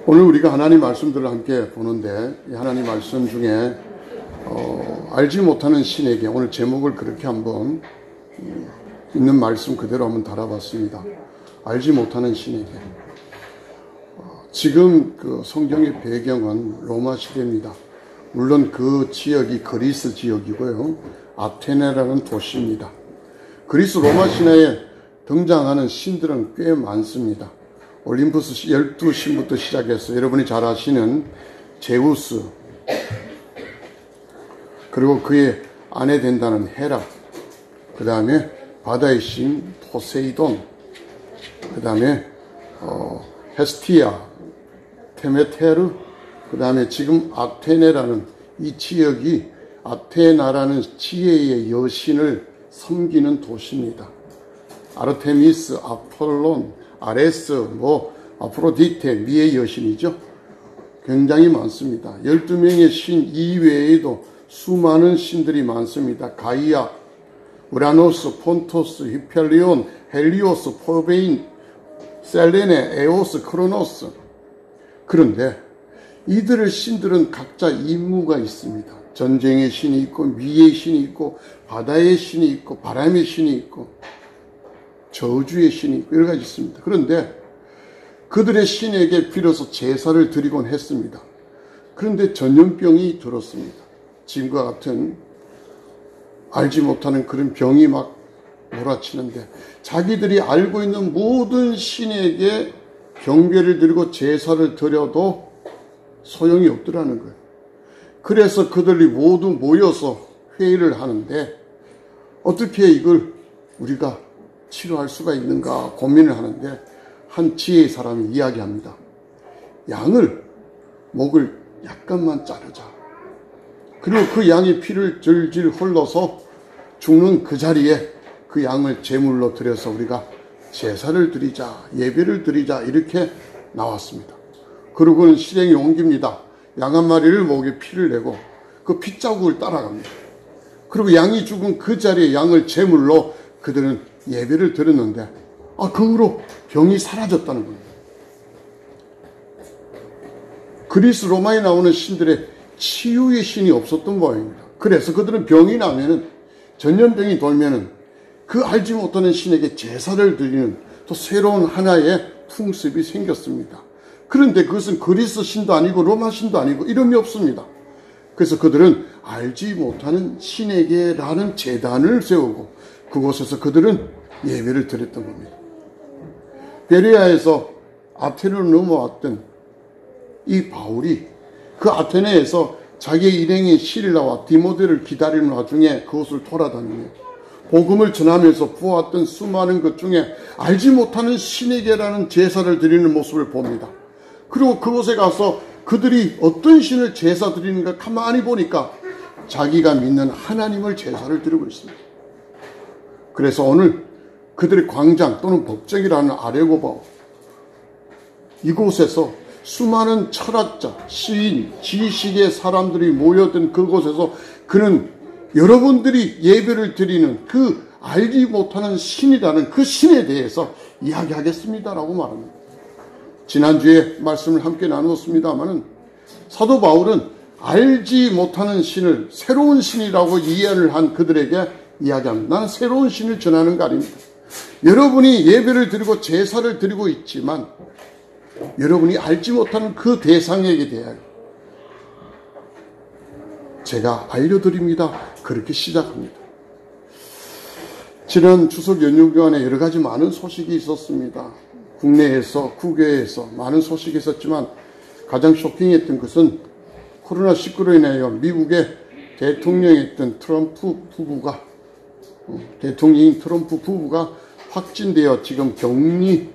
오늘 우리가 하나님 말씀들을 함께 보는데, 이 하나님 말씀 중에 알지 못하는 신에게, 오늘 제목을 그렇게 한번 있는 말씀 그대로 한번 달아봤습니다. 알지 못하는 신에게. 지금 그 성경의 배경은 로마 시대입니다. 물론 그 지역이 그리스 지역이고요, 아테네라는 도시입니다. 그리스 로마 신화에 등장하는 신들은 꽤 많습니다. 올림푸스 12신부터 시작해서 여러분이 잘 아시는 제우스, 그리고 그의 아내 된다는 헤라, 그 다음에 바다의 신 포세이돈, 그 다음에 헤스티아, 테메테르, 그 다음에 지금 아테네라는 이 지역이 아테나라는 지혜의 여신을 섬기는 도시입니다. 아르테미스, 아폴론, 아레스, 아프로디테, 미의 여신이죠. 굉장히 많습니다. 12명의 신 이외에도 수많은 신들이 많습니다. 가이아, 우라노스, 폰토스, 히펠리온, 헬리오스, 포베인, 셀레네, 에오스, 크로노스. 그런데 이들의 신들은 각자 임무가 있습니다. 전쟁의 신이 있고, 미의 신이 있고, 바다의 신이 있고, 바람의 신이 있고, 저주의 신이 있고, 여러 가지 있습니다. 그런데 그들의 신에게 빌어서 제사를 드리곤 했습니다. 그런데 전염병이 들었습니다. 지금과 같은 알지 못하는 그런 병이 막 몰아치는데, 자기들이 알고 있는 모든 신에게 경배를 드리고 제사를 드려도 소용이 없더라는 거예요. 그래서 그들이 모두 모여서 회의를 하는데, 어떻게 이걸 우리가 치료할 수가 있는가 고민을 하는데, 한 지혜의 사람이 이야기합니다. 양을, 목을 약간만 자르자. 그리고 그 양이 피를 질질 흘러서 죽는 그 자리에 그 양을 제물로 드려서 우리가 제사를 드리자, 예배를 드리자, 이렇게 나왔습니다. 그러고는 실행에 옮깁니다. 양 한 마리를 목에 피를 내고 그 핏자국을 따라갑니다. 그리고 양이 죽은 그 자리에 양을 제물로 그들은 예배를 드렸는데, 그 후로 병이 사라졌다는 겁니다. 그리스 로마에 나오는 신들의 치유의 신이 없었던 모양입니다. 그래서 그들은 병이 나면은, 전염병이 돌면은 그 알지 못하는 신에게 제사를 드리는 또 새로운 하나의 풍습이 생겼습니다. 그런데 그것은 그리스 신도 아니고 로마 신도 아니고 이름이 없습니다. 그래서 그들은 알지 못하는 신에게라는 제단을 세우고 그곳에서 그들은 예배를 드렸던 겁니다. 베레아에서 아테네로 넘어왔던 이 바울이 그 아테네에서 자기의 일행인 시릴라와 디모데를 기다리는 와중에 그곳을 돌아다니며 복음을 전하면서 보았던 수많은 것 중에 알지 못하는 신에게라는 제사를 드리는 모습을 봅니다. 그리고 그곳에 가서 그들이 어떤 신을 제사 드리는가 가만히 보니까 자기가 믿는 하나님을 제사를 드리고 있습니다. 그래서 오늘 그들의 광장 또는 법정이라는 아레고바오, 이곳에서 수많은 철학자, 시인, 지식의 사람들이 모여든 그곳에서 그는 여러분들이 예배를 드리는 그 알지 못하는 신이라는 그 신에 대해서 이야기하겠습니다라고 말합니다. 지난주에 말씀을 함께 나누었습니다마는 사도 바울은 알지 못하는 신을 새로운 신이라고 이해를 한 그들에게 이야기합니다. 나는 새로운 신을 전하는 거 아닙니다. 여러분이 예배를 드리고 제사를 드리고 있지만 여러분이 알지 못하는 그 대상에게 대하여 제가 알려드립니다. 그렇게 시작합니다. 지난 추석 연휴 기간에 여러 가지 많은 소식이 있었습니다. 국내에서, 국외에서 많은 소식이 있었지만 가장 쇼킹했던 것은 코로나19로 인하여 미국의 대통령이었던 대통령인 트럼프 부부가 확진되어 지금 격리되어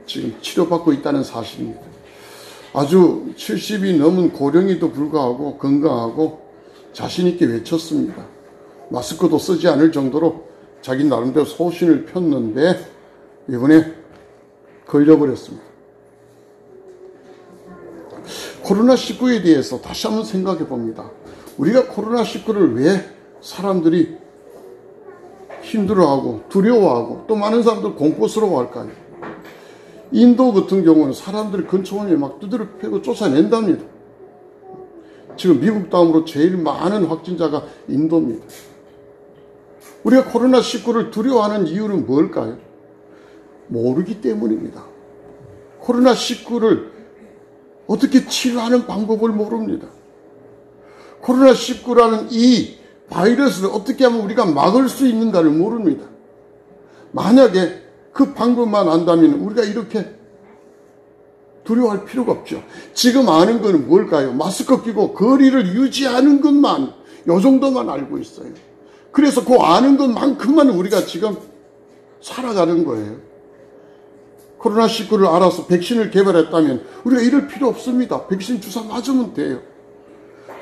지금 치료받고 있다는 사실입니다. 아주 70이 넘은 고령에도 불구하고 건강하고 자신있게 외쳤습니다. 마스크도 쓰지 않을 정도로 자기 나름대로 소신을 폈는데 이번에 걸려버렸습니다. 코로나19에 대해서 다시 한번 생각해 봅니다. 우리가 코로나19를 왜 사람들이 힘들어하고 두려워하고 또 많은 사람들 공포스러워할까요? 인도 같은 경우는 사람들이 근처원에 막 두드려 패고 쫓아낸답니다. 지금 미국 다음으로 제일 많은 확진자가 인도입니다. 우리가 코로나19를 두려워하는 이유는 뭘까요? 모르기 때문입니다. 코로나19를 어떻게 치료하는 방법을 모릅니다. 코로나19라는 이 바이러스를 어떻게 하면 우리가 막을 수 있는가를 모릅니다. 만약에 그 방법만 안다면 우리가 이렇게 두려워할 필요가 없죠. 지금 아는 것은 뭘까요? 마스크 끼고 거리를 유지하는 것만, 요 정도만 알고 있어요. 그래서 그 아는 것만큼만 우리가 지금 살아가는 거예요. 코로나19를 알아서 백신을 개발했다면 우리가 이럴 필요 없습니다. 백신 주사 맞으면 돼요.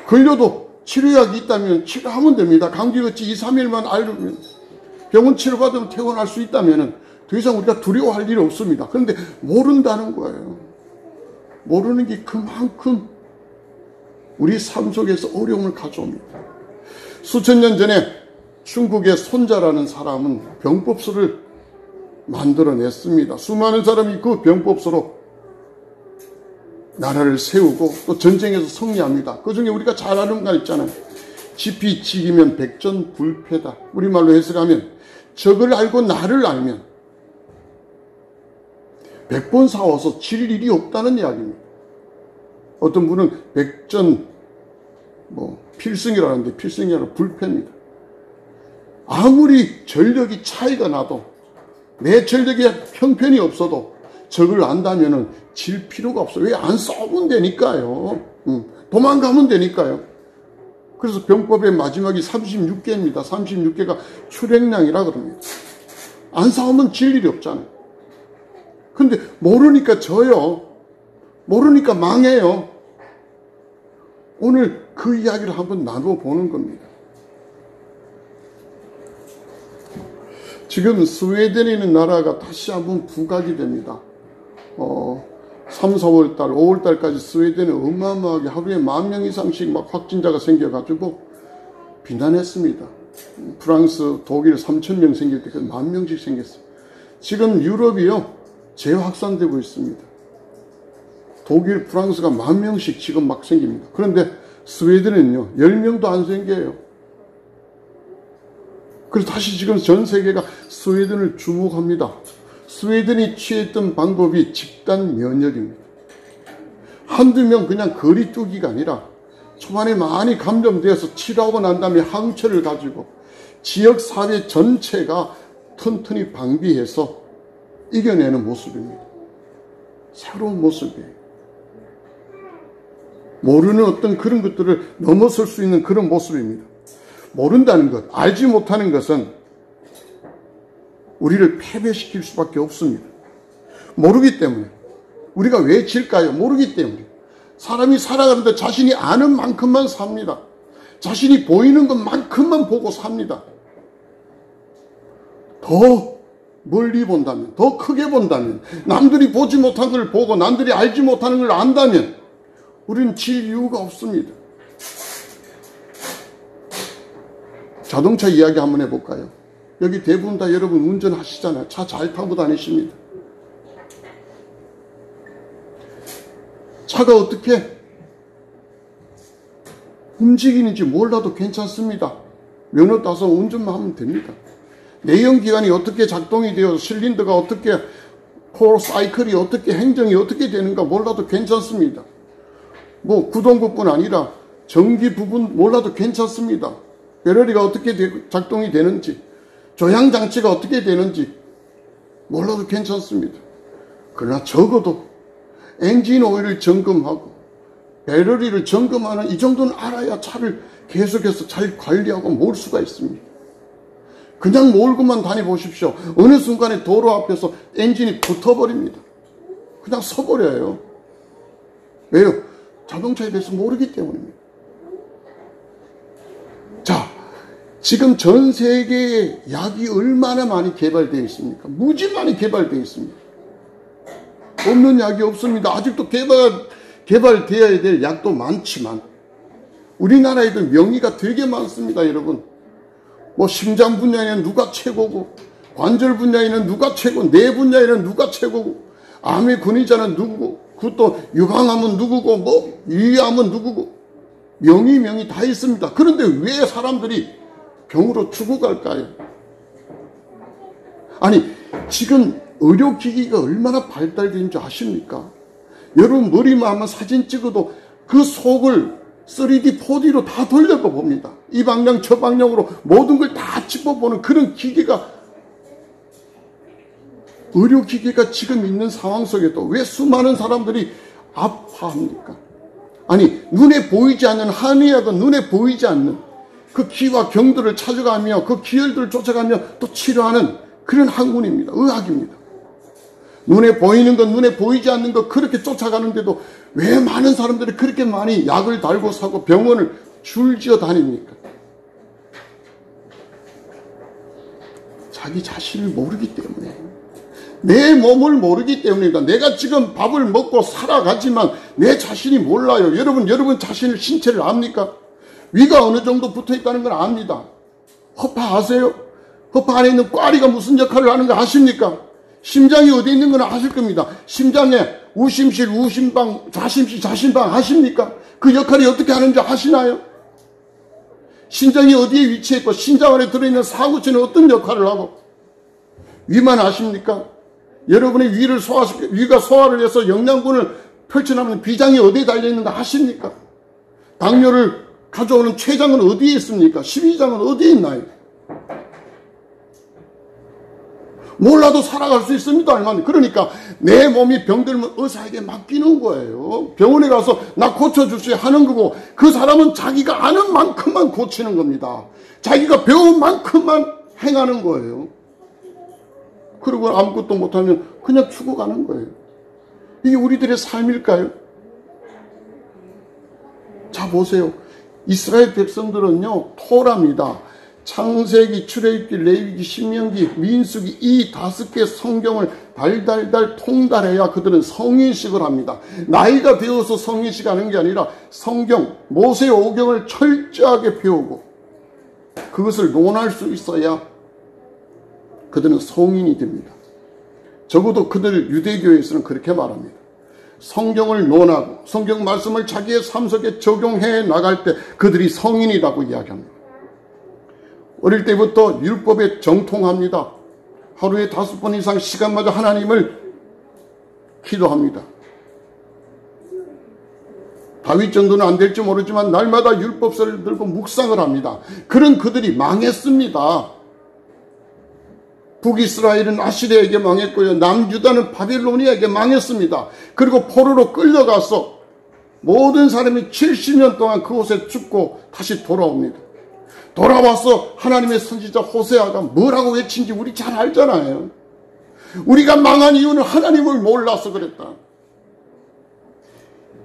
걸려도 치료약이 있다면 치료하면 됩니다. 감기같이 2, 3일만 앓으면 병원 치료받으면 퇴원할 수 있다면 더 이상 우리가 두려워할 일이 없습니다. 그런데 모른다는 거예요. 모르는 게 그만큼 우리 삶 속에서 어려움을 가져옵니다. 수천 년 전에 중국의 손자라는 사람은 병법서를 만들어냈습니다. 수많은 사람이 그 병법서로 나라를 세우고 또 전쟁에서 승리합니다. 그 중에 우리가 잘 아는 거 있잖아요. 지피지기면 백전불패다. 우리말로 해석하면 적을 알고 나를 알면 100번 싸워서 질 일이 없다는 이야기입니다. 어떤 분은 백전 필승이라는데 필승이 아니라 불패입니다. 아무리 전력이 차이가 나도 내 전력이 형편이 없어도 적을 안다면 질 필요가 없어요. 왜? 안 싸우면 되니까요. 도망가면 되니까요. 그래서 병법의 마지막이 36개입니다. 36개가 출행량이라 그럽니다. 안 싸우면 질 일이 없잖아요. 근데 모르니까 져요. 모르니까 망해요. 오늘 그 이야기를 한번 나눠보는 겁니다. 지금 스웨덴이라는 나라가 다시 한번 부각이 됩니다. 3, 4월달, 5월달까지 스웨덴은 어마어마하게 하루에 10,000명 이상씩 막 확진자가 생겨가지고 비난했습니다. 프랑스, 독일 3,000명 생길 때 10,000명씩 생겼어요. 지금 유럽이요, 재확산되고 있습니다. 독일, 프랑스가 10,000명씩 지금 막 생깁니다. 그런데 스웨덴은요, 10명도 안 생겨요. 그래서 다시 지금 전 세계가 스웨덴을 주목합니다. 스웨덴이 취했던 방법이 집단 면역입니다. 한두 명 그냥 거리 두기가 아니라 초반에 많이 감염되어서 치료하고 난 다음에 항체를 가지고 지역사회 전체가 튼튼히 방비해서 이겨내는 모습입니다. 새로운 모습이에요. 모르는 어떤 그런 것들을 넘어설 수 있는 그런 모습입니다. 모른다는 것, 알지 못하는 것은 우리를 패배시킬 수밖에 없습니다. 모르기 때문에. 우리가 왜 질까요? 모르기 때문에. 사람이 살아가는데 자신이 아는 만큼만 삽니다. 자신이 보이는 것만큼만 보고 삽니다. 더 멀리 본다면, 더 크게 본다면, 남들이 보지 못한 걸 보고 남들이 알지 못하는 걸 안다면 우리는 질 이유가 없습니다. 자동차 이야기 한번 해볼까요? 여기 대부분 다 여러분 운전하시잖아요. 차 잘 타고 다니십니다. 차가 어떻게 움직이는지 몰라도 괜찮습니다. 면허 따서 운전만 하면 됩니다. 내연기관이 어떻게 작동이 되어서 실린더가 어떻게, 폴 사이클이 어떻게, 행정이 어떻게 되는가 몰라도 괜찮습니다. 구동부뿐 아니라 전기 부분 몰라도 괜찮습니다. 배터리가 어떻게 작동이 되는지, 조향장치가 어떻게 되는지 몰라도 괜찮습니다. 그러나 적어도 엔진 오일을 점검하고 배터리를 점검하는 이 정도는 알아야 차를 계속해서 잘 관리하고 몰 수가 있습니다. 그냥 몰고만 다녀보십시오. 어느 순간에 도로 앞에서 엔진이 붙어버립니다. 그냥 서버려요. 왜요? 자동차에 대해서 모르기 때문입니다. 자, 지금 전 세계에 약이 얼마나 많이 개발되어 있습니까? 무지 많이 개발되어 있습니다. 없는 약이 없습니다. 아직도 개발되어야 될 약도 많지만 우리나라에도 명의가 되게 많습니다. 여러분, 심장 분야에는 누가 최고고, 관절 분야에는 누가 최고, 뇌 분야에는 누가 최고고, 암의 권위자는 누구고, 그것도 유방암은 누구고, 뭐 위암은 누구고, 명이 다 있습니다. 그런데 왜 사람들이 병으로 죽어갈까요? 아니, 지금 의료기기가 얼마나 발달된 줄 아십니까? 여러분 머리만 한번 사진 찍어도 그 속을 3D, 4D로 다 돌려봐 봅니다. 이 방향 저 방향으로 모든 걸 다 짚어보는 그런 기계가, 의료기계가 지금 있는 상황 속에도 왜 수많은 사람들이 아파합니까? 아니, 눈에 보이지 않는, 한의학은 눈에 보이지 않는 그 기와 경들을 찾아가며 그 기혈들을 쫓아가며 또 치료하는 그런 학문입니다. 의학입니다. 눈에 보이는 것, 눈에 보이지 않는 것 그렇게 쫓아가는데도 왜 많은 사람들이 그렇게 많이 약을 달고 사고 병원을 줄지어 다닙니까? 자기 자신을 모르기 때문에, 내 몸을 모르기 때문입니다. 내가 지금 밥을 먹고 살아가지만 내 자신이 몰라요. 여러분 자신을, 신체를 압니까? 위가 어느 정도 붙어 있다는 걸 압니다. 허파 아세요? 허파 안에 있는 꽈리가 무슨 역할을 하는 거 아십니까? 심장이 어디 있는 건 아실 겁니다. 심장에 우심실, 우심방, 좌심실, 좌심방 아십니까? 그 역할이 어떻게 하는지 아시나요? 심장이 어디에 위치해 있고 심장 안에 들어있는 사구체는 어떤 역할을 하고, 위만 아십니까? 여러분의 위가 소화를 해서 영양분을 펼쳐나가는 비장이 어디에 달려있는 거 아십니까? 당뇨를 가져오는 췌장은 어디에 있습니까? 십이장은 어디에 있나요? 몰라도 살아갈 수 있습니다. 얼마나. 그러니까 내 몸이 병들면 의사에게 맡기는 거예요. 병원에 가서 나 고쳐주세요 하는 거고, 그 사람은 자기가 아는 만큼만 고치는 겁니다. 자기가 배운 만큼만 행하는 거예요. 그리고 아무것도 못하면 그냥 죽어가는 거예요. 이게 우리들의 삶일까요? 자, 보세요. 이스라엘 백성들은요, 토라입니다. 창세기, 출애굽기, 레위기, 신명기, 민수기 이 5개 성경을 달달달 통달해야 그들은 성인식을 합니다. 나이가 되어서 성인식 하는 게 아니라 성경, 모세 오경을 철저하게 배우고 그것을 논할 수 있어야 그들은 성인이 됩니다. 적어도 그들 유대교에서는 그렇게 말합니다. 성경을 논하고 성경 말씀을 자기의 삶 속에 적용해 나갈 때 그들이 성인이라고 이야기합니다. 어릴 때부터 율법에 정통합니다. 하루에 5번 이상 시간마다 하나님을 기도합니다. 다윗 정도는 안 될지 모르지만 날마다 율법서를 들고 묵상을 합니다. 그런 그들이 망했습니다. 북이스라엘은 아시리아에게 망했고요. 남유다는 바빌로니아에게 망했습니다. 그리고 포로로 끌려가서 모든 사람이 70년 동안 그곳에 죽고 다시 돌아옵니다. 돌아와서 하나님의 선지자 호세아가 뭐라고 외친지 우리 잘 알잖아요. 우리가 망한 이유는 하나님을 몰라서 그랬다.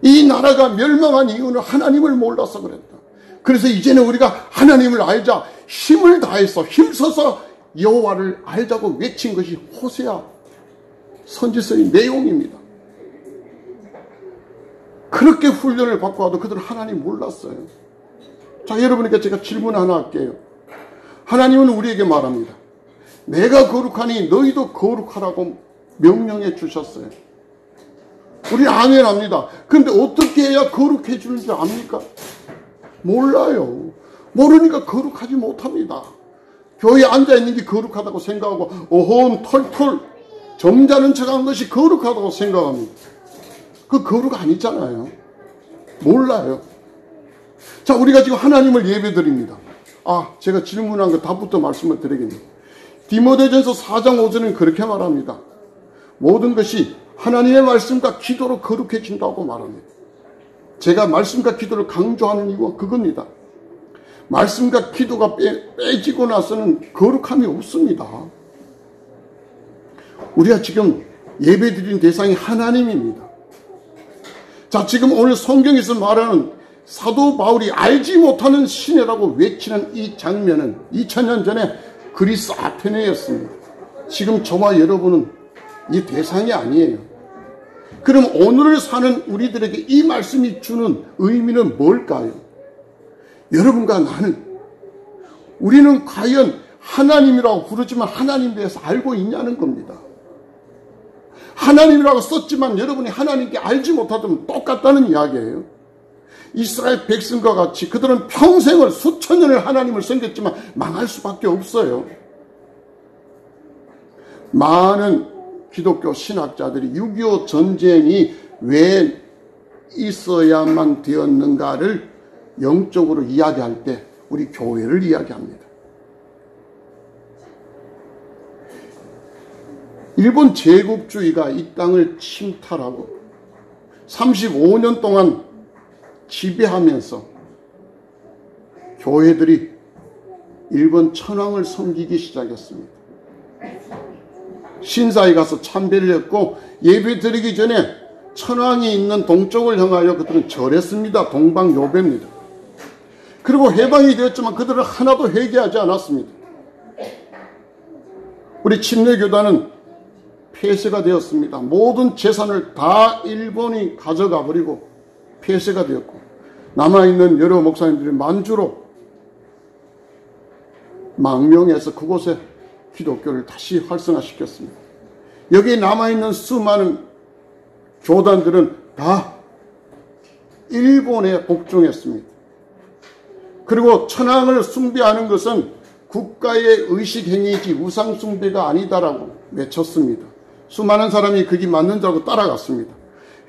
이 나라가 멸망한 이유는 하나님을 몰라서 그랬다. 그래서 이제는 우리가 하나님을 알자, 힘을 다해서 힘써서 여호와를 알자고 외친 것이 호세아 선지서의 내용입니다. 그렇게 훈련을 받고 와도 그들은 하나님 몰랐어요. 자, 여러분에게 제가 질문 하나 할게요. 하나님은 우리에게 말합니다. 내가 거룩하니 너희도 거룩하라고 명령해 주셨어요. 우리 아멘 합니다. 그런데 어떻게 해야 거룩해 주는지 압니까? 몰라요. 모르니까 거룩하지 못합니다. 교회에 앉아있는 게 거룩하다고 생각하고 어허 털털 점잖은 척한 것이 거룩하다고 생각합니다. 그 거룩 아니잖아요. 몰라요. 자, 우리가 지금 하나님을 예배드립니다. 제가 질문한 거 답부터 말씀을 드리겠네요. 디모데전서 4장 5절은 그렇게 말합니다. 모든 것이 하나님의 말씀과 기도로 거룩해진다고 말합니다. 제가 말씀과 기도를 강조하는 이유가 그겁니다. 말씀과 기도가 빼지고 나서는 거룩함이 없습니다. 우리가 지금 예배드리는 대상이 하나님입니다. 자, 지금 오늘 성경에서 말하는 사도 바울이 알지 못하는 시내라고 외치는 이 장면은 2000년 전에 그리스 아테네였습니다. 지금 저와 여러분은 이 대상이 아니에요. 그럼 오늘을 사는 우리들에게 이 말씀이 주는 의미는 뭘까요? 여러분과 나는, 우리는 과연 하나님이라고 부르지만 하나님에 대해서 알고 있냐는 겁니다. 하나님이라고 썼지만 여러분이 하나님께 알지 못하면 똑같다는 이야기예요. 이스라엘 백성과 같이 그들은 평생을 수천 년을 하나님을 섬겼지만 망할 수밖에 없어요. 많은 기독교 신학자들이 6.25 전쟁이 왜 있어야만 되었는가를 영적으로 이야기할 때 우리 교회를 이야기합니다. 일본 제국주의가 이 땅을 침탈하고 35년 동안 지배하면서 교회들이 일본 천황을 섬기기 시작했습니다. 신사에 가서 참배를 했고 예배 드리기 전에 천황이 있는 동쪽을 향하여 그들은 절했습니다. 동방요배입니다. 그리고 해방이 되었지만 그들은 하나도 회개하지 않았습니다. 우리 침례교단은 폐쇄가 되었습니다. 모든 재산을 다 일본이 가져가 버리고 폐쇄가 되었고 남아있는 여러 목사님들이 만주로 망명해서 그곳에 기독교를 다시 활성화시켰습니다. 여기 남아있는 수많은 교단들은 다 일본에 복종했습니다. 그리고 천황을 숭배하는 것은 국가의 의식행위이지 우상숭배가 아니다라고 외쳤습니다. 수많은 사람이 그게 맞는 줄 알고 따라갔습니다.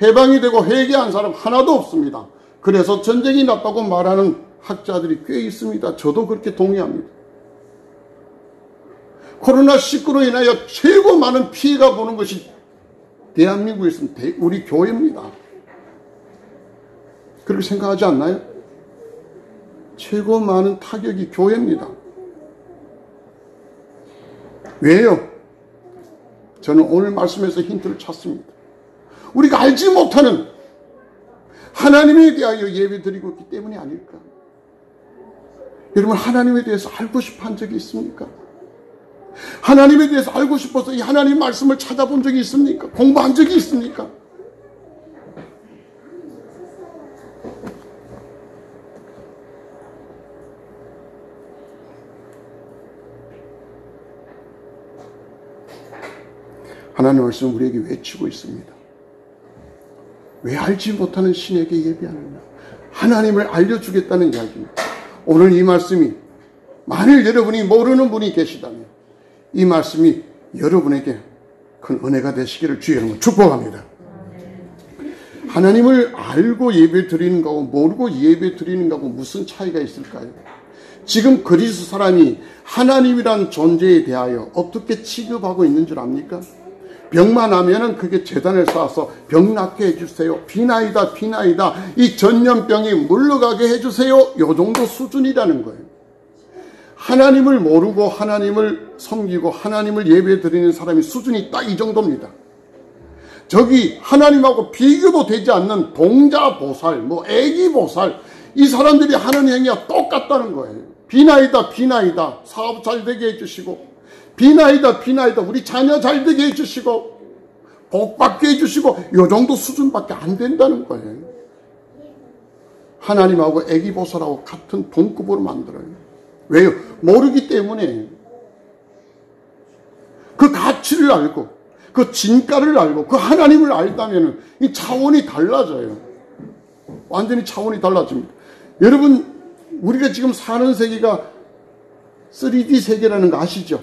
해방이 되고 회개한 사람 하나도 없습니다. 그래서 전쟁이 났다고 말하는 학자들이 꽤 있습니다. 저도 그렇게 동의합니다. 코로나19로 인하여 최고 많은 피해가 보는 것이 대한민국에 있으면 우리 교회입니다. 그렇게 생각하지 않나요? 최고 많은 타격이 교회입니다. 왜요? 저는 오늘 말씀에서 힌트를 찾습니다. 우리가 알지 못하는 하나님에 대하여 예배드리고 있기 때문이 아닐까? 여러분, 하나님에 대해서 알고 싶어 한 적이 있습니까? 하나님에 대해서 알고 싶어서 이 하나님 말씀을 찾아본 적이 있습니까? 공부한 적이 있습니까? 하나님 말씀 우리에게 외치고 있습니다. 왜 알지 못하는 신에게 예배하느냐? 하나님을 알려주겠다는 이야기입니다. 오늘 이 말씀이 만일 여러분이 모르는 분이 계시다면 이 말씀이 여러분에게 큰 은혜가 되시기를 주의 이름으로 축복합니다. 하나님을 알고 예배 드리는 거하고 모르고 예배 드리는 거하고 무슨 차이가 있을까요? 지금 그리스 사람이 하나님이란 존재에 대하여 어떻게 취급하고 있는 줄 압니까? 병만 하면은 그게 제단을 쌓아서 병 낫게 해주세요. 비나이다 비나이다. 이 전염병이 물러가게 해주세요. 요 정도 수준이라는 거예요. 하나님을 모르고 하나님을 섬기고 하나님을 예배 드리는 사람의 수준이 딱 이 정도입니다. 저기 하나님하고 비교도 되지 않는 동자보살, 애기보살, 이 사람들이 하는 행위가 똑같다는 거예요. 비나이다 비나이다. 사업 잘 되게 해주시고, 비나이다 비나이다. 우리 자녀 잘 되게 해주시고, 복 받게 해주시고, 요 정도 수준밖에 안 된다는 거예요. 하나님하고 애기보살하고 같은 동급으로 만들어요. 왜요? 모르기 때문에. 그 가치를 알고 그 진가를 알고 그 하나님을 알다면 이 차원이 달라져요. 완전히 차원이 달라집니다. 여러분, 우리가 지금 사는 세계가 3D 세계라는 거 아시죠?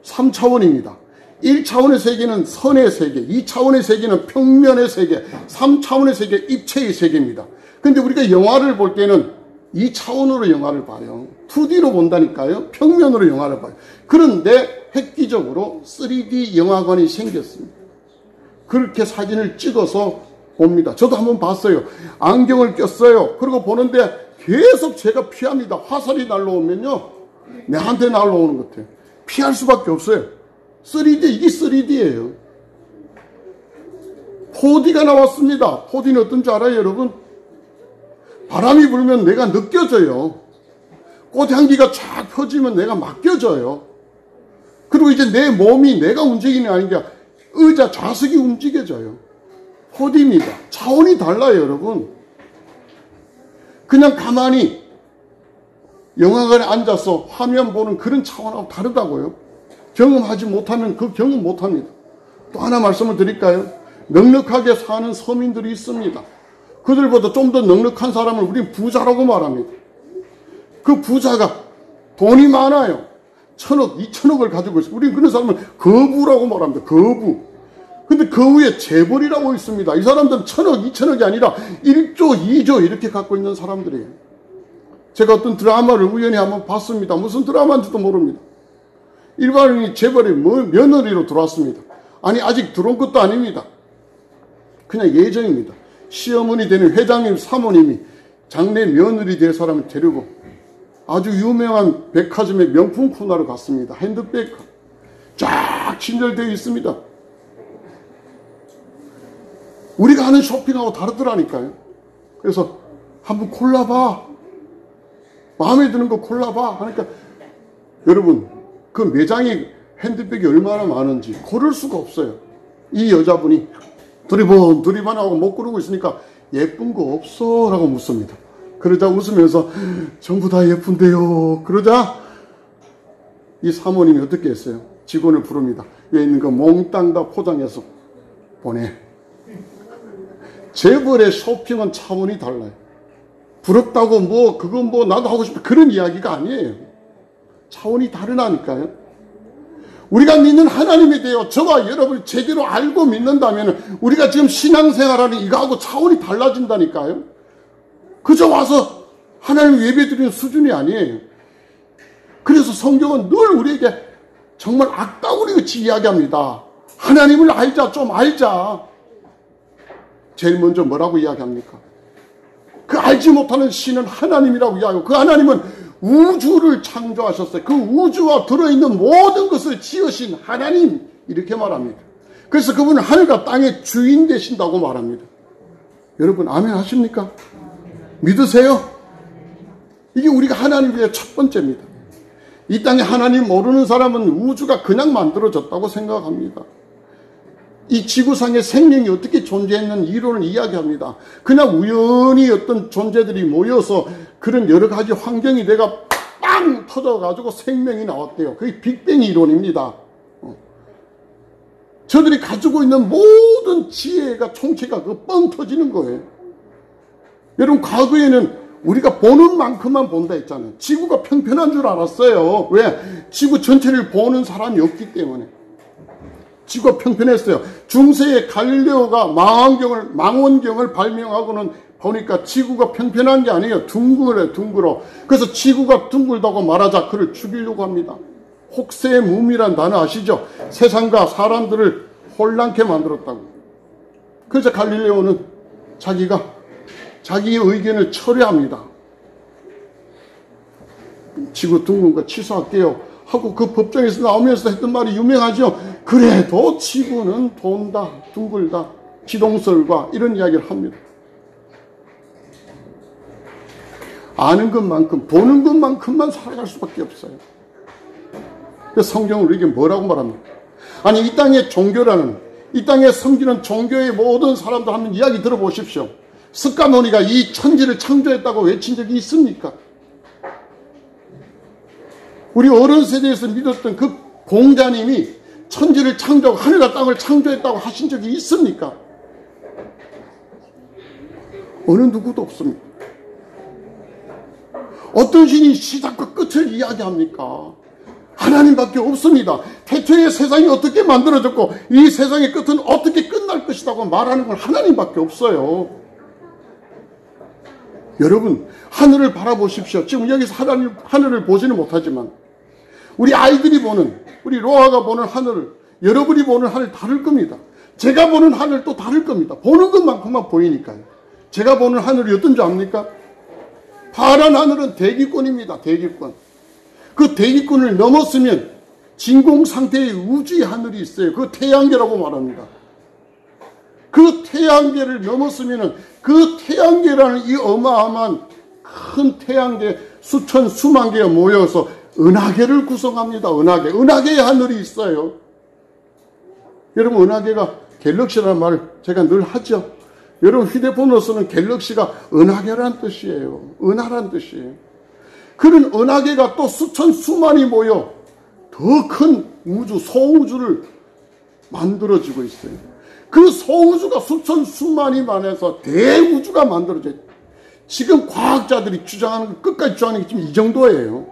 3차원입니다. 1차원의 세계는 선의 세계, 2차원의 세계는 평면의 세계, 3차원의 세계, 입체의 세계입니다. 근데 우리가 영화를 볼 때는 2차원으로 영화를 봐요. 2D로 본다니까요. 평면으로 영화를 봐요. 그런데 획기적으로 3D 영화관이 생겼습니다. 그렇게 사진을 찍어서 봅니다. 저도 한번 봤어요. 안경을 꼈어요. 그리고 보는데 계속 제가 피합니다. 화살이 날라오면요, 내한테 날라오는 것 같아요. 피할 수밖에 없어요. 3D, 이게 3D예요. 4D가 나왔습니다. 4D는 어떤 줄 알아요, 여러분? 바람이 불면 내가 느껴져요. 꽃향기가 쫙 펴지면 내가 맡겨져요. 그리고 이제 내 몸이 내가 움직이는 게 아니라 의자 좌석이 움직여져요. 4D입니다. 차원이 달라요, 여러분. 그냥 가만히 영화관에 앉아서 화면 보는 그런 차원하고 다르다고요. 경험하지 못하면 그 경험 못합니다. 또 하나 말씀을 드릴까요? 넉넉하게 사는 서민들이 있습니다. 그들보다 좀 더 넉넉한 사람을 우리는 부자라고 말합니다. 그 부자가 돈이 많아요. 1,000억, 2,000억을 가지고 있어요. 우리는 그런 사람을 거부라고 말합니다. 거부. 근데 그 위에 재벌이라고 있습니다. 이 사람들은 1,000억, 2,000억이 아니라 1조, 2조 이렇게 갖고 있는 사람들이에요. 제가 어떤 드라마를 우연히 한번 봤습니다. 무슨 드라마인지도 모릅니다. 일반인이 재벌이 며느리로 들어왔습니다. 아니 아직 들어온 것도 아닙니다. 그냥 예정입니다. 시어머니 되는 회장님 사모님이 장래 며느리 될 사람을 데리고 아주 유명한 백화점의 명품 코너로 갔습니다. 핸드백 쫙 진열되어 있습니다. 우리가 하는 쇼핑하고 다르더라니까요. 그래서 한번 골라봐. 마음에 드는 거 골라봐. 하니까 여러분 그 매장에 핸드백이 얼마나 많은지 고를 수가 없어요. 이 여자분이 두리번 하고 못 고르고 있으니까 예쁜 거 없어? 라고 묻습니다. 그러자 웃으면서 전부 다 예쁜데요. 그러자 이 사모님이 어떻게 했어요? 직원을 부릅니다. 여기 있는 거 몽땅 다 포장해서 보내. 재벌의 쇼핑은 차원이 달라요. 부럽다고 그건 나도 하고 싶다 그런 이야기가 아니에요. 차원이 다르다니까요. 우리가 믿는 하나님에 대해 저와 여러분이 제대로 알고 믿는다면 우리가 지금 신앙생활하는 이거하고 차원이 달라진다니까요. 그저 와서 하나님 예배드리는 수준이 아니에요. 그래서 성경은 늘 우리에게 정말 악다구리 같이 이야기합니다. 하나님을 알자, 좀 알자. 제일 먼저 뭐라고 이야기합니까? 그 알지 못하는 신은 하나님이라고 이야기하고 그 하나님은 우주를 창조하셨어요. 그 우주와 들어있는 모든 것을 지으신 하나님 이렇게 말합니다. 그래서 그분은 하늘과 땅의 주인 되신다고 말합니다. 여러분 아멘 하십니까? 믿으세요? 이게 우리가 하나님 위해 첫 번째입니다. 이 땅에 하나님 모르는 사람은 우주가 그냥 만들어졌다고 생각합니다. 이 지구상에 생명이 어떻게 존재했는 이론을 이야기합니다. 그냥 우연히 어떤 존재들이 모여서 그런 여러 가지 환경이 내가 빵 터져가지고 생명이 나왔대요. 그게 빅뱅 이론입니다. 저들이 가지고 있는 모든 지혜가 총체가 그 뻥 터지는 거예요. 여러분 과거에는 우리가 보는 만큼만 본다 했잖아요. 지구가 평평한 줄 알았어요. 왜? 지구 전체를 보는 사람이 없기 때문에. 지구가 평평했어요. 중세에 갈릴레오가 망원경을 발명하고는 보니까 지구가 평평한 게 아니에요. 둥글어. 그래서 지구가 둥글다고 말하자 그를 죽이려고 합니다. 혹세무미란 단어 아시죠? 세상과 사람들을 혼란케 만들었다고. 그래서 갈릴레오는 자기의 의견을 철회합니다. 지구 둥근 거 취소할게요 하고 그 법정에서 나오면서 했던 말이 유명하죠. 그래도 지구는 돈다, 둥글다, 기동설과 이런 이야기를 합니다. 아는 것만큼, 보는 것만큼만 살아갈 수밖에 없어요. 그래서 성경은 우리에게 뭐라고 말합니까? 아니 이 땅의 종교라는, 이 땅에 섬기는 종교의 모든 사람들 한번 이야기 들어보십시오. 스가모니가 이 천지를 창조했다고 외친 적이 있습니까? 우리 어른 세대에서 믿었던 그 공자님이 천지를 창조하고 하늘과 땅을 창조했다고 하신 적이 있습니까? 어느 누구도 없습니다. 어떤 신이 시작과 끝을 이야기합니까? 하나님밖에 없습니다. 태초에 세상이 어떻게 만들어졌고 이 세상의 끝은 어떻게 끝날 것이라고 말하는 건 하나님밖에 없어요. 여러분 하늘을 바라보십시오. 지금 여기서 하늘을 보지는 못하지만 우리 아이들이 보는, 우리 로아가 보는 하늘을, 여러분이 보는 하늘 다를 겁니다. 제가 보는 하늘 또 다를 겁니다. 보는 것만큼만 보이니까요. 제가 보는 하늘이 어떤 줄 압니까? 파란 하늘은 대기권입니다. 대기권. 그 대기권을 넘었으면 진공 상태의 우주의 하늘이 있어요. 그 태양계라고 말합니다. 그 태양계를 넘었으면 그 태양계라는 이 어마어마한 큰 태양계 수천 수만 개가 모여서 은하계를 구성합니다. 은하계의 하늘이 있어요. 여러분 은하계가 갤럭시라는 말을 제가 늘 하죠. 여러분 휴대폰으로 쓰는 갤럭시가 은하계라는 뜻이에요. 은하라는 뜻이에요. 그런 은하계가 또 수천 수만이 모여 더 큰 우주, 소우주를 만들어지고 있어요. 그 소우주가 수천 수만이 만해서 대우주가 만들어져요. 지금 과학자들이 주장하는 거 끝까지 주장하는 게 지금 이 정도예요.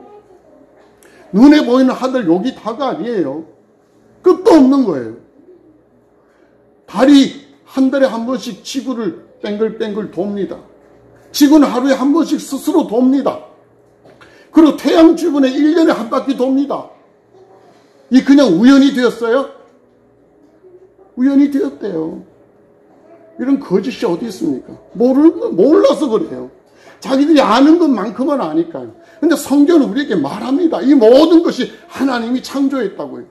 눈에 보이는 하늘 여기 다가 아니에요. 끝도 없는 거예요. 달이 한 달에 한 번씩 지구를 뱅글뱅글 돕니다. 지구는 하루에 한 번씩 스스로 돕니다. 그리고 태양 주변에 1년에 한 바퀴 돕니다. 이 그냥 우연이 되었어요? 우연이 되었대요. 이런 거짓이 어디 있습니까? 몰라서 그래요. 자기들이 아는 것만큼은 아니까요. 근데 성경은 우리에게 말합니다. 이 모든 것이 하나님이 창조했다고요.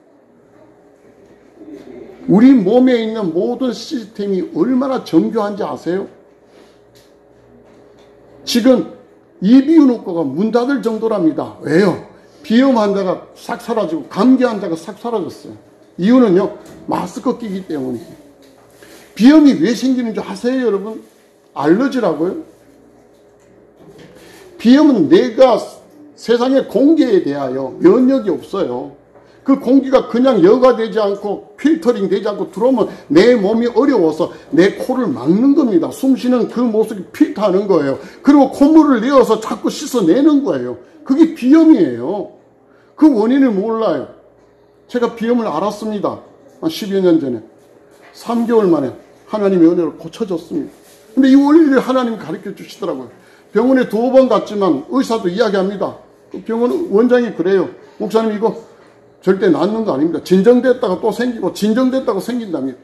우리 몸에 있는 모든 시스템이 얼마나 정교한지 아세요? 지금 이비인후과가 문 닫을 정도랍니다. 왜요? 비염 환자가 싹 사라지고 감기 환자가 싹 사라졌어요. 이유는요, 마스크 끼기 때문이에요. 비염이 왜 생기는 줄 아세요, 여러분? 알러지라고요? 비염은 내가 세상의 공기에 대하여 면역이 없어요. 그 공기가 그냥 여과되지 않고 필터링 되지 않고 들어오면 내 몸이 어려워서 내 코를 막는 겁니다. 숨 쉬는 그 모습이 필터하는 거예요. 그리고 콧물을 내어서 자꾸 씻어내는 거예요. 그게 비염이에요. 그 원인을 몰라요. 제가 비염을 알았습니다. 한 10여 년 전에. 3개월 만에 하나님의 은혜로 고쳐졌습니다. 근데 이 원리를 하나님이 가르쳐 주시더라고요. 병원에 2번 갔지만 의사도 이야기합니다. 그 병원 원장이 그래요. 목사님 이거 절대 낫는 거 아닙니다. 진정됐다가 또 생기고 진정됐다가 생긴답니다.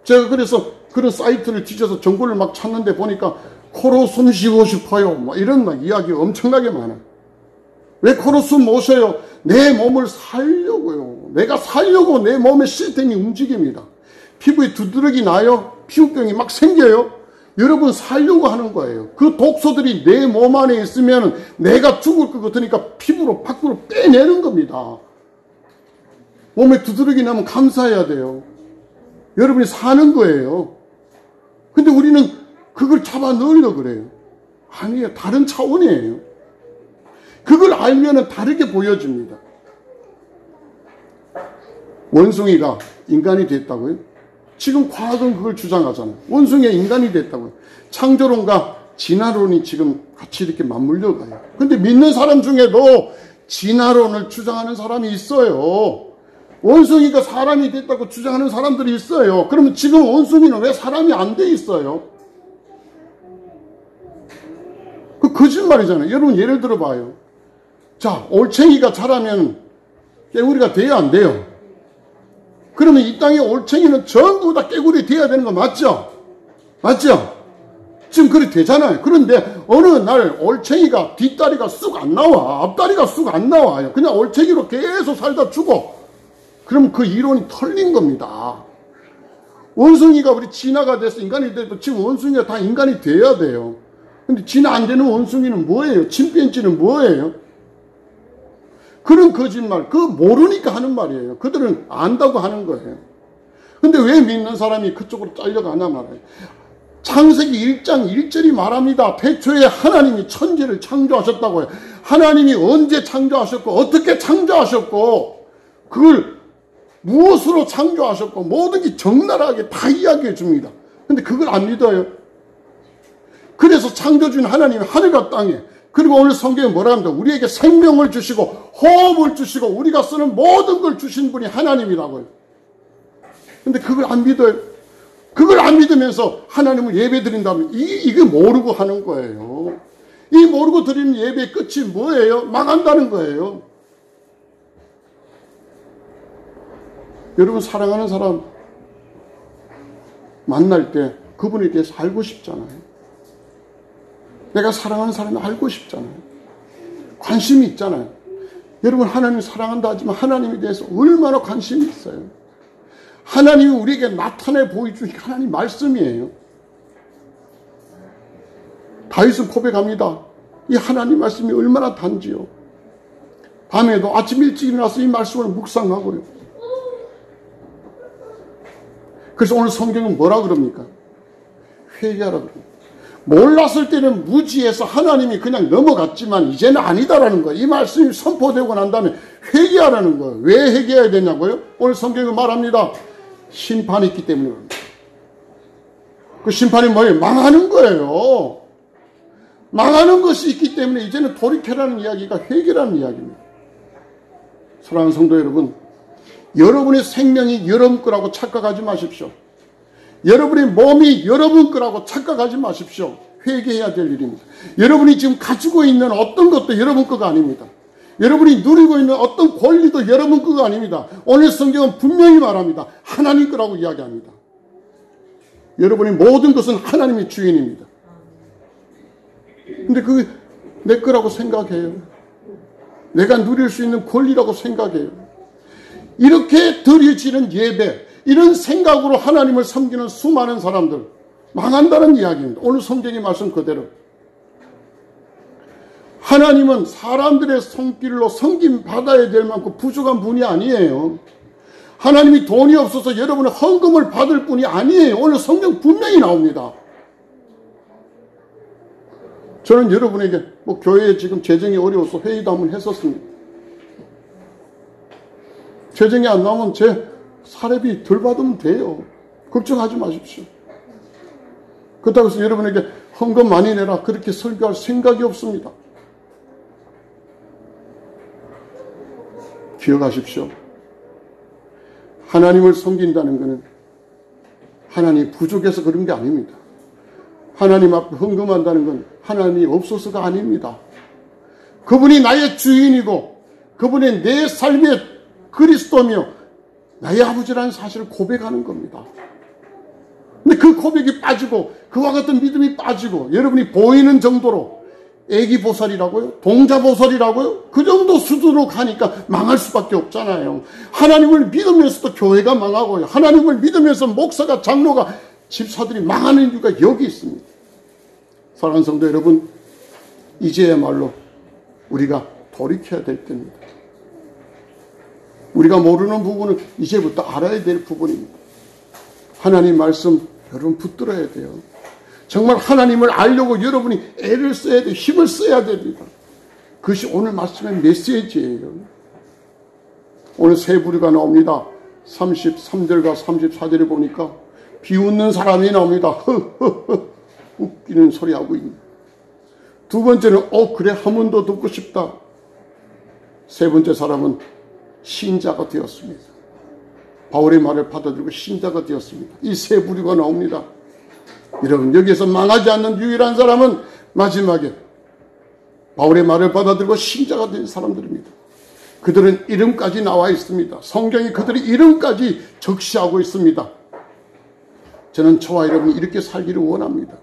제가 그래서 그런 사이트를 뒤져서 정보를 막 찾는데 보니까 코로 숨 쉬고 싶어요. 뭐 이런 막 이야기가 엄청나게 많아요. 왜 코로 숨 못 쉬어요? 내 몸을 살려고요. 내가 살려고 내 몸의 시스템이 움직입니다. 피부에 두드러기 나요? 피부병이 막 생겨요? 여러분 살려고 하는 거예요. 그 독소들이 내 몸 안에 있으면 내가 죽을 것 같으니까 피부로 밖으로 빼내는 겁니다. 몸에 두드러기 나면 감사해야 돼요. 여러분이 사는 거예요. 근데 우리는 그걸 잡아 넣으려고 그래요. 아니에요. 다른 차원이에요. 그걸 알면 다르게 보여집니다. 원숭이가 인간이 됐다고요? 지금 과학은 그걸 주장하잖아요. 원숭이가 인간이 됐다고요. 창조론과 진화론이 지금 같이 이렇게 맞물려 가요. 근데 믿는 사람 중에도 진화론을 주장하는 사람이 있어요. 원숭이가 사람이 됐다고 주장하는 사람들이 있어요. 그러면 지금 원숭이는 왜 사람이 안 돼 있어요? 그 거짓말이잖아요. 여러분 예를 들어 봐요. 자, 올챙이가 자라면 깨구리가 돼야 안 돼요? 그러면 이 땅에 올챙이는 전부 다 깨구리 돼야 되는 거 맞죠? 맞죠? 지금 그렇게 되잖아요. 그런데 어느 날 올챙이가 뒷다리가 쑥 안 나와. 앞다리가 쑥 안 나와요. 그냥 올챙이로 계속 살다 죽어. 그럼 그 이론이 털린 겁니다. 원숭이가 우리 진화가 돼서 인간이 돼도 지금 원숭이가 다 인간이 돼야 돼요. 근데 진화 안 되는 원숭이는 뭐예요? 침팬지는 뭐예요? 그런 거짓말, 그거 모르니까 하는 말이에요. 그들은 안다고 하는 거예요. 근데 왜 믿는 사람이 그쪽으로 잘려가냐 말이에요. 창세기 1장 1절이 말합니다. 태초에 하나님이 천지를 창조하셨다고요. 하나님이 언제 창조하셨고 어떻게 창조하셨고 그걸 무엇으로 창조하셨고 모든 게 적나라하게 다 이야기해 줍니다. 근데 그걸 안 믿어요. 그래서 창조주인 하나님이 하늘과 땅에 그리고 오늘 성경에 뭐라 합니다. 우리에게 생명을 주시고 호흡을 주시고 우리가 쓰는 모든 걸 주신 분이 하나님이라고요. 근데 그걸 안 믿어요. 그걸 안 믿으면서 하나님을 예배 드린다면 이게 모르고 하는 거예요. 이 모르고 드리는 예배의 끝이 뭐예요? 망한다는 거예요. 여러분 사랑하는 사람 만날 때 그분에 대해서 알고 싶잖아요. 내가 사랑하는 사람이 알고 싶잖아요. 관심이 있잖아요. 여러분 하나님 사랑한다 하지만 하나님에 대해서 얼마나 관심이 있어요. 하나님이 우리에게 나타내 보여주신 하나님 말씀이에요. 다윗은 고백합니다. 이 하나님 말씀이 얼마나 단지요. 밤에도 아침 일찍 일어나서 이 말씀을 묵상하고요. 그래서 오늘 성경은 뭐라 그럽니까? 회개하라 그럽니다. 몰랐을 때는 무지해서 하나님이 그냥 넘어갔지만 이제는 아니다라는 거예요. 이 말씀이 선포되고 난 다음에 회개하라는 거예요. 왜 회개해야 되냐고요? 오늘 성경이 말합니다. 심판이 있기 때문에. 그 심판이 뭐예요? 망하는 거예요. 망하는 것이 있기 때문에 이제는 돌이켜라는 이야기가 회개라는 이야기입니다. 사랑하는 성도 여러분, 여러분의 생명이 여러분 거라고 착각하지 마십시오. 여러분의 몸이 여러분 거라고 착각하지 마십시오. 회개해야 될 일입니다. 여러분이 지금 가지고 있는 어떤 것도 여러분 거가 아닙니다. 여러분이 누리고 있는 어떤 권리도 여러분 거가 아닙니다. 오늘 성경은 분명히 말합니다. 하나님 거라고 이야기합니다. 여러분의 모든 것은 하나님의 주인입니다. 근데 그게 내 거라고 생각해요. 내가 누릴 수 있는 권리라고 생각해요. 이렇게 드려지는 예배, 이런 생각으로 하나님을 섬기는 수많은 사람들 망한다는 이야기입니다. 오늘 성경의 말씀 그대로. 하나님은 사람들의 손길로 섬김 받아야 될 만큼 부족한 분이 아니에요. 하나님이 돈이 없어서 여러분의 헌금을 받을 분이 아니에요. 오늘 성경 분명히 나옵니다. 저는 여러분에게 교회에 지금 재정이 어려워서 회의도 한번 했었습니다. 재정이 안 나오면 제 사례비 덜 받으면 돼요. 걱정하지 마십시오. 그렇다고 해서 여러분에게 헌금 많이 내라 그렇게 설교할 생각이 없습니다. 기억하십시오. 하나님을 섬긴다는 것은 하나님이 부족해서 그런 게 아닙니다. 하나님 앞에 헌금한다는 건 하나님이 없어서가 아닙니다. 그분이 나의 주인이고 그분이 내 삶의 그리스도며 나의 아버지라는 사실을 고백하는 겁니다. 근데 그 고백이 빠지고 그와 같은 믿음이 빠지고 여러분이 보이는 정도로 애기 보살이라고요? 동자 보살이라고요? 그 정도 수준으로 가니까 망할 수밖에 없잖아요. 하나님을 믿으면서도 교회가 망하고요. 하나님을 믿으면서 목사가 장로가 집사들이 망하는 이유가 여기 있습니다. 사랑하는 성도 여러분, 이제야말로 우리가 돌이켜야 될 때입니다. 우리가 모르는 부분은 이제부터 알아야 될 부분입니다. 하나님 말씀 여러분 붙들어야 돼요. 정말 하나님을 알려고 여러분이 애를 써야 돼요. 힘을 써야 됩니다. 그것이 오늘 말씀의 메시지예요. 오늘 세 부류가 나옵니다. 33절과 34절에 보니까 비웃는 사람이 나옵니다. 허허허 웃기는 소리 하고 있는. 두 번째는 그래 한 번 더 듣고 싶다. 세 번째 사람은 신자가 되었습니다. 바울의 말을 받아들이고 신자가 되었습니다. 이 세 부류가 나옵니다. 여러분 여기에서 망하지 않는 유일한 사람은 마지막에 바울의 말을 받아들이고 신자가 된 사람들입니다. 그들은 이름까지 나와 있습니다. 성경이 그들의 이름까지 적시하고 있습니다. 저는 저와 여러분이 이렇게 살기를 원합니다.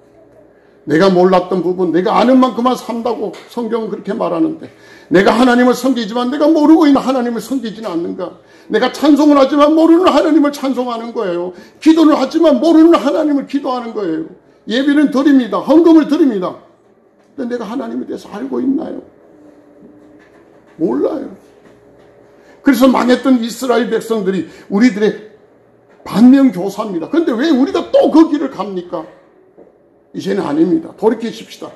내가 몰랐던 부분, 내가 아는 만큼만 산다고 성경은 그렇게 말하는데 내가 하나님을 섬기지만 내가 모르고 있는 하나님을 섬기지는 않는가? 내가 찬송을 하지만 모르는 하나님을 찬송하는 거예요. 기도를 하지만 모르는 하나님을 기도하는 거예요. 예배는 드립니다. 헌금을 드립니다. 근데 내가 하나님에 대해서 알고 있나요? 몰라요. 그래서 망했던 이스라엘 백성들이 우리들의 반면교사입니다. 그런데 왜 우리가 또 그 길을 갑니까? 이제는 아닙니다. 돌이키십시다.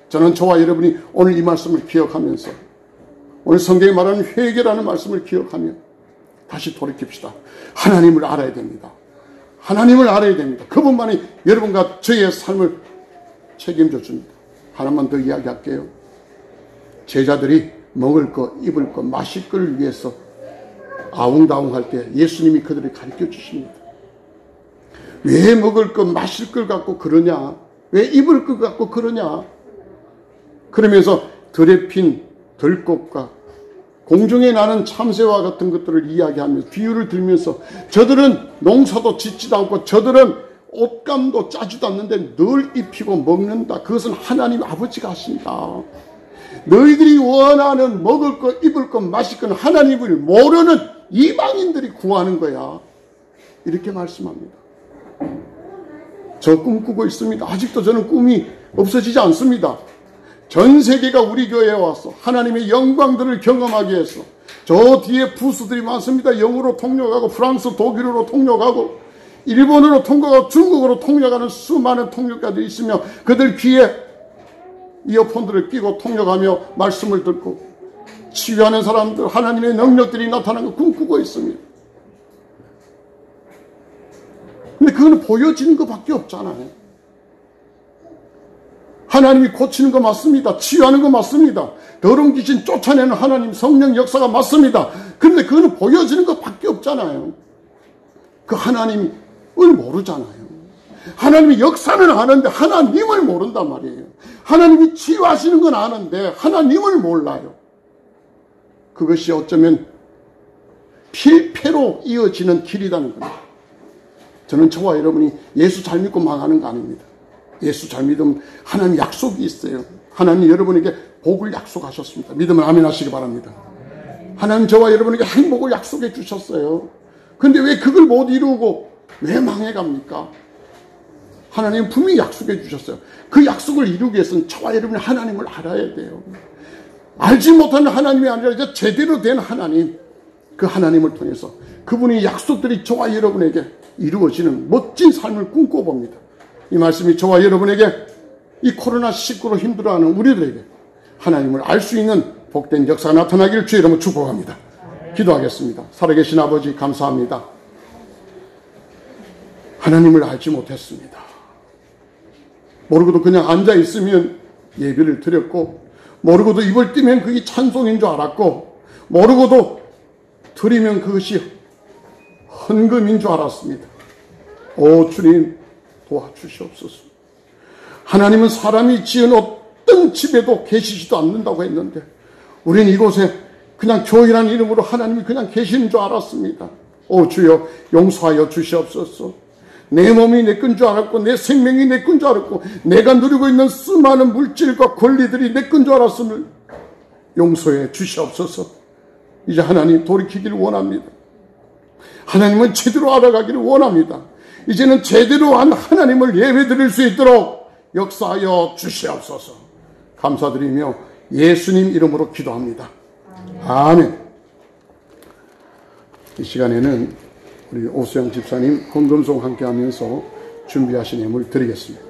저는 저와 여러분이 오늘 이 말씀을 기억하면서 오늘 성경이 말하는 회개라는 말씀을 기억하며 다시 돌이킵시다. 하나님을 알아야 됩니다. 하나님을 알아야 됩니다. 그분만이 여러분과 저의 삶을 책임져 줍니다. 하나만 더 이야기할게요. 제자들이 먹을 것, 입을 것, 마실 것을 위해서 아웅다웅할 때 예수님이 그들을 가르쳐 주십니다. 왜 먹을 것, 마실 걸 갖고 그러냐? 왜 입을 것 갖고 그러냐? 그러면서 들에 핀 들꽃과 공중에 나는 참새와 같은 것들을 이야기하면서 비유를 들면서 저들은 농사도 짓지도 않고 저들은 옷감도 짜지도 않는데 늘 입히고 먹는다. 그것은 하나님 아버지가 하신다. 너희들이 원하는 먹을 것, 입을 것, 마실 것 하나님을 모르는 이방인들이 구하는 거야. 이렇게 말씀합니다. 저 꿈꾸고 있습니다. 아직도 저는 꿈이 없어지지 않습니다. 전 세계가 우리 교회에 와서 하나님의 영광들을 경험하기 위해서 저 뒤에 부스들이 많습니다. 영어로 통역하고 프랑스, 독일어로 통역하고 일본어로 통역하고 중국어로 통역하는 수많은 통역가들이 있으며 그들 귀에 이어폰들을 끼고 통역하며 말씀을 듣고 치유하는 사람들, 하나님의 능력들이 나타나는 걸 꿈꾸고 있습니다. 근데 그거는 보여지는 것밖에 없잖아요. 하나님이 고치는 거 맞습니다. 치유하는 거 맞습니다. 더러운 귀신 쫓아내는 하나님 성령 역사가 맞습니다. 그런데 그거는 보여지는 것밖에 없잖아요. 그 하나님을 모르잖아요. 하나님의 역사는 아는데 하나님을 모른단 말이에요. 하나님이 치유하시는 건 아는데 하나님을 몰라요. 그것이 어쩌면 필패로 이어지는 길이라는 겁니다. 저는 저와 여러분이 예수 잘 믿고 망하는 거 아닙니다. 예수 잘 믿으면 하나님 약속이 있어요. 하나님 여러분에게 복을 약속하셨습니다. 믿으면 아멘 하시기 바랍니다. 하나님 저와 여러분에게 행복을 약속해 주셨어요. 근데 왜 그걸 못 이루고 왜 망해갑니까? 하나님은 분명히 약속해 주셨어요. 그 약속을 이루기 위해서는 저와 여러분이 하나님을 알아야 돼요. 알지 못하는 하나님이 아니라 이제 제대로 된 하나님, 그 하나님을 통해서 그분의 약속들이 저와 여러분에게 이루어지는 멋진 삶을 꿈꿔봅니다. 이 말씀이 저와 여러분에게 이 코로나19로 힘들어하는 우리들에게 하나님을 알 수 있는 복된 역사가 나타나기를 주의 이름으로 축복합니다. 기도하겠습니다. 살아계신 아버지 감사합니다. 하나님을 알지 못했습니다. 모르고도 그냥 앉아있으면 예배를 드렸고, 모르고도 입을 띄면 그게 찬송인 줄 알았고, 모르고도 드리면 그것이 헌금인 줄 알았습니다. 오 주님 도와주시옵소서. 하나님은 사람이 지은 어떤 집에도 계시지도 않는다고 했는데 우리는 이곳에 그냥 교회라는 이름으로 하나님이 그냥 계시는 줄 알았습니다. 오 주여 용서하여 주시옵소서. 내 몸이 내 건 줄 알았고 내 생명이 내 건 줄 알았고 내가 누리고 있는 수많은 물질과 권리들이 내 건 줄 알았음을 용서해 주시옵소서. 이제 하나님 돌이키기를 원합니다. 하나님은 제대로 알아가기를 원합니다. 이제는 제대로 한 하나님을 예배드릴 수 있도록 역사하여 주시옵소서. 감사드리며 예수님 이름으로 기도합니다. 아멘. 이 시간에는 우리 오수영 집사님 헌금송 함께 하면서 준비하신 예물 드리겠습니다.